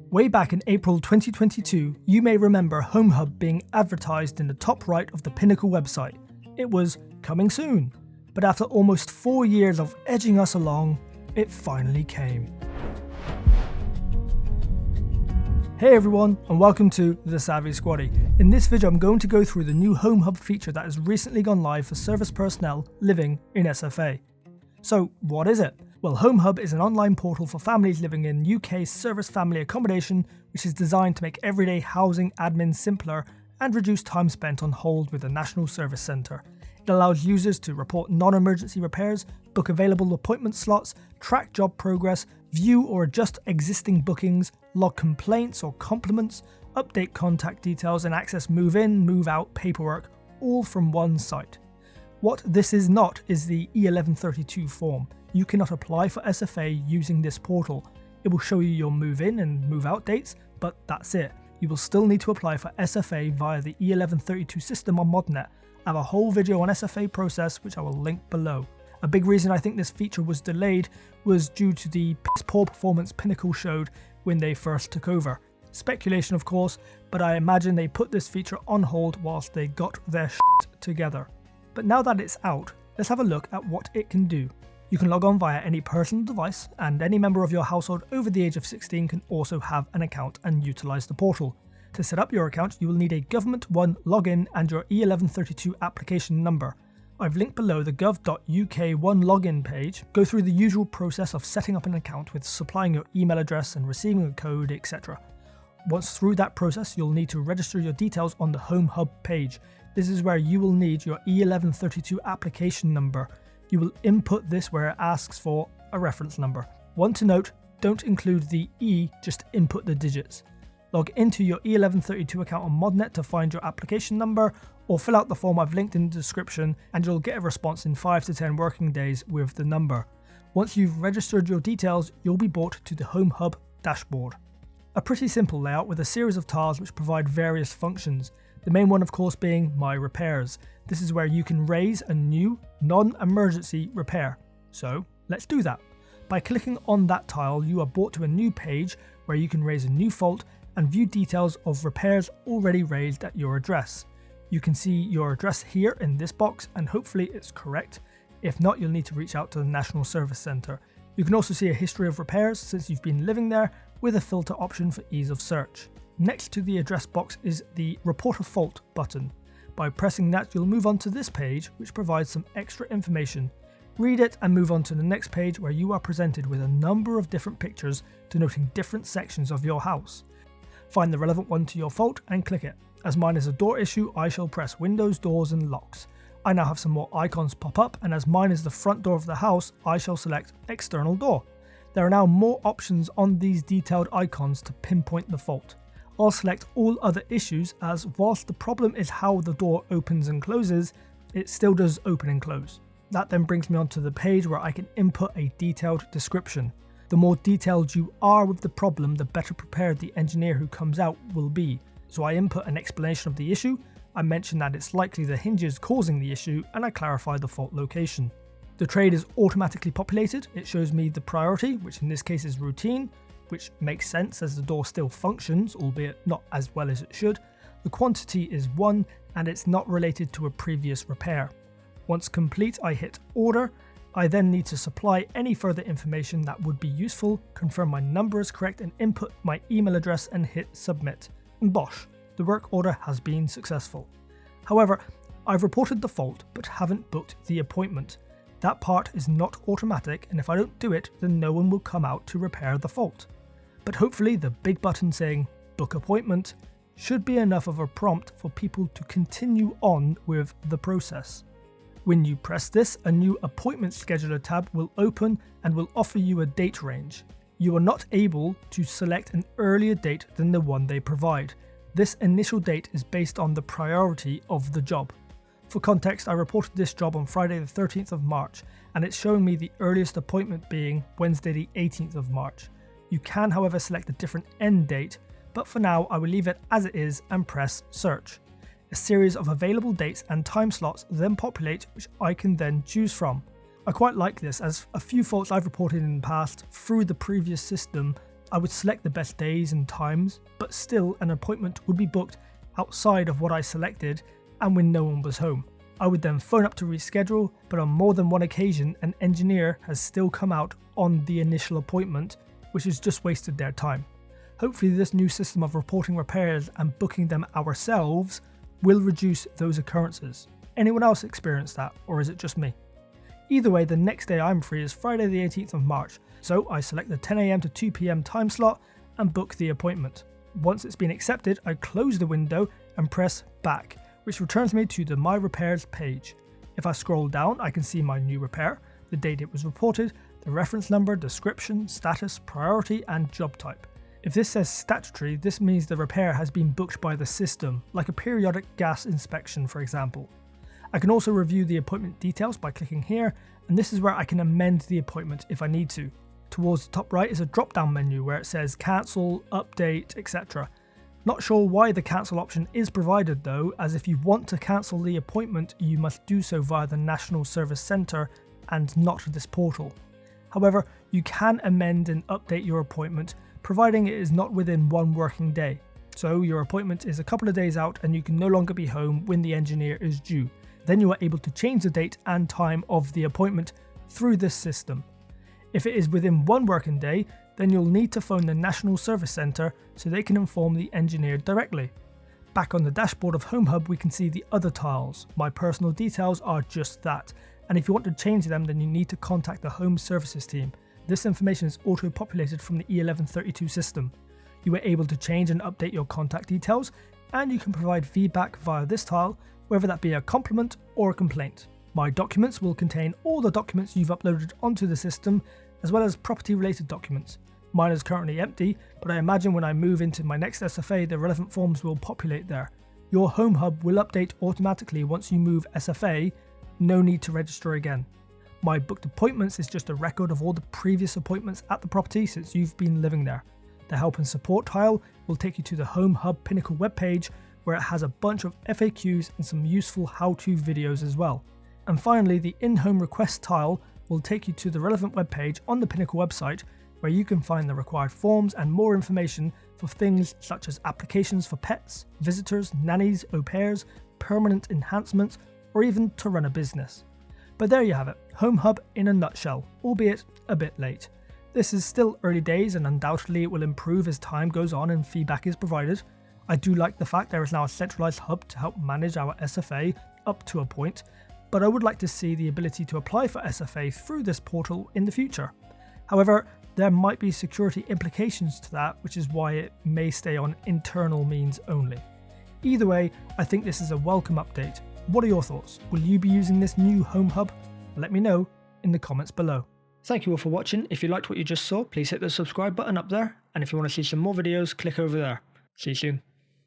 Way back in April 2022, you may remember Home Hub being advertised in the top right of the Pinnacle website. It was coming soon, but after almost 4 years of edging us along, it finally came. Hey everyone, and welcome to The Savvy Squaddy. In this video I'm going to go through the new Home Hub feature that has recently gone live for service personnel living in SFA. So what is it? Well, Home Hub is an online portal for families living in UK Service Family Accommodation, which is designed to make everyday housing admin simpler and reduce time spent on hold with the National Service Centre. It allows users to report non-emergency repairs, book available appointment slots, track job progress, view or adjust existing bookings, log complaints or compliments, update contact details and access move-in, move-out paperwork, all from one site. What this is not is the E1132 form. You cannot apply for SFA using this portal. It will show you your move-in and move-out dates, but that's it. You will still need to apply for SFA via the E1132 system on ModNet. I have a whole video on SFA process which I will link below. A big reason I think this feature was delayed was due to the poor performance Pinnacle showed when they first took over. Speculation of course, but I imagine they put this feature on hold whilst they got their shit together. But now that it's out, let's have a look at what it can do. You can log on via any personal device, and any member of your household over the age of 16 can also have an account and utilise the portal. To set up your account, you will need a Government One login and your E1132 application number. I've linked below the gov.uk One login page. Go through the usual process of setting up an account with supplying your email address and receiving a code, etc. Once through that process, you'll need to register your details on the Home Hub page. This is where you will need your E1132 application number. You will input this where it asks for a reference number. One to note, don't include the E, just input the digits. Log into your E1132 account on ModNet to find your application number, or fill out the form I've linked in the description and you'll get a response in 5 to 10 working days with the number. Once you've registered your details, you'll be brought to the Home Hub dashboard. A pretty simple layout with a series of tiles which provide various functions. The main one of course being My Repairs. This is where you can raise a new non-emergency repair. So let's do that. By clicking on that tile, you are brought to a new page where you can raise a new fault and view details of repairs already raised at your address. You can see your address here in this box and hopefully it's correct. If not, you'll need to reach out to the National Service Centre. You can also see a history of repairs since you've been living there with a filter option for ease of search. Next to the address box is the Report a Fault button. By pressing that, you'll move on to this page, which provides some extra information. Read it and move on to the next page where you are presented with a number of different pictures denoting different sections of your house. Find the relevant one to your fault and click it. As mine is a door issue, I shall press Windows, Doors and Locks. I now have some more icons pop up, and as mine is the front door of the house, I shall select External Door. There are now more options on these detailed icons to pinpoint the fault. I'll select all other issues as whilst the problem is how the door opens and closes, it still does open and close. That then brings me onto the page where I can input a detailed description. The more detailed you are with the problem, the better prepared the engineer who comes out will be. So I input an explanation of the issue, I mention that it's likely the hinges causing the issue, and I clarify the fault location. The trade is automatically populated. It shows me the priority, which in this case is routine, which makes sense as the door still functions, albeit not as well as it should. The quantity is 1 and it's not related to a previous repair. Once complete, I hit order. I then need to supply any further information that would be useful, confirm my number is correct and input my email address and hit submit. And bosh, the work order has been successful. However, I've reported the fault but haven't booked the appointment. That part is not automatic, and if I don't do it, then no one will come out to repair the fault. But hopefully the big button saying book appointment should be enough of a prompt for people to continue on with the process. When you press this, a new appointment scheduler tab will open and will offer you a date range. You are not able to select an earlier date than the one they provide. This initial date is based on the priority of the job. For context, I reported this job on Friday the 13th of March, and it's showing me the earliest appointment being Wednesday the 18th of March. You can, however, select a different end date, but for now I will leave it as it is and press search. A series of available dates and time slots then populate, which I can then choose from. I quite like this, as a few faults I've reported in the past through the previous system I would select the best days and times, but still an appointment would be booked outside of what I selected and when no one was home. I would then phone up to reschedule, but on more than one occasion an engineer has still come out on the initial appointment, which has just wasted their time. Hopefully this new system of reporting repairs and booking them ourselves will reduce those occurrences. Anyone else experience that, or is it just me? Either way, the next day I'm free is Friday the 18th of March, so I select the 10 AM to 2 PM time slot and book the appointment. Once it's been accepted, I close the window and press back, which returns me to the My Repairs page. If I scroll down, I can see my new repair, the date it was reported, the reference number, description, status, priority, and job type. If this says statutory, this means the repair has been booked by the system, like a periodic gas inspection, for example. I can also review the appointment details by clicking here, and this is where I can amend the appointment if I need to. Towards the top right is a drop-down menu where it says cancel, update, etc. Not sure why the cancel option is provided though, as if you want to cancel the appointment, you must do so via the National Service Centre and not this portal. However, you can amend and update your appointment, providing it is not within one working day. So your appointment is a couple of days out and you can no longer be home when the engineer is due. Then you are able to change the date and time of the appointment through this system. If it is within one working day, then you'll need to phone the National Service Centre so they can inform the engineer directly. Back on the dashboard of Home Hub, we can see the other tiles. My personal details are just that, and if you want to change them, then you need to contact the Home Services team. This information is auto-populated from the E1132 system. You are able to change and update your contact details, and you can provide feedback via this tile, whether that be a compliment or a complaint. My documents will contain all the documents you've uploaded onto the system, as well as property-related documents. Mine is currently empty, but I imagine when I move into my next SFA, the relevant forms will populate there. Your Home Hub will update automatically once you move SFA, no need to register again. My booked appointments is just a record of all the previous appointments at the property since you've been living there. The help and support tile will take you to the Home Hub Pinnacle webpage, where it has a bunch of FAQs and some useful how-to videos as well. And finally, the in-home request tile will take you to the relevant webpage on the Pinnacle website, where you can find the required forms and more information for things such as applications for pets, visitors, nannies, au pairs, permanent enhancements, or even to run a business. But there you have it, Home Hub in a nutshell, albeit a bit late. This is still early days and undoubtedly it will improve as time goes on and feedback is provided. I do like the fact there is now a centralised hub to help manage our SFA up to a point, but I would like to see the ability to apply for SFA through this portal in the future. However, there might be security implications to that, which is why it may stay on internal means only. Either way, I think this is a welcome update. What are your thoughts? Will you be using this new Home Hub? Let me know in the comments below. Thank you all for watching. If you liked what you just saw, please hit the subscribe button up there, and if you want to see some more videos, click over there. See you soon.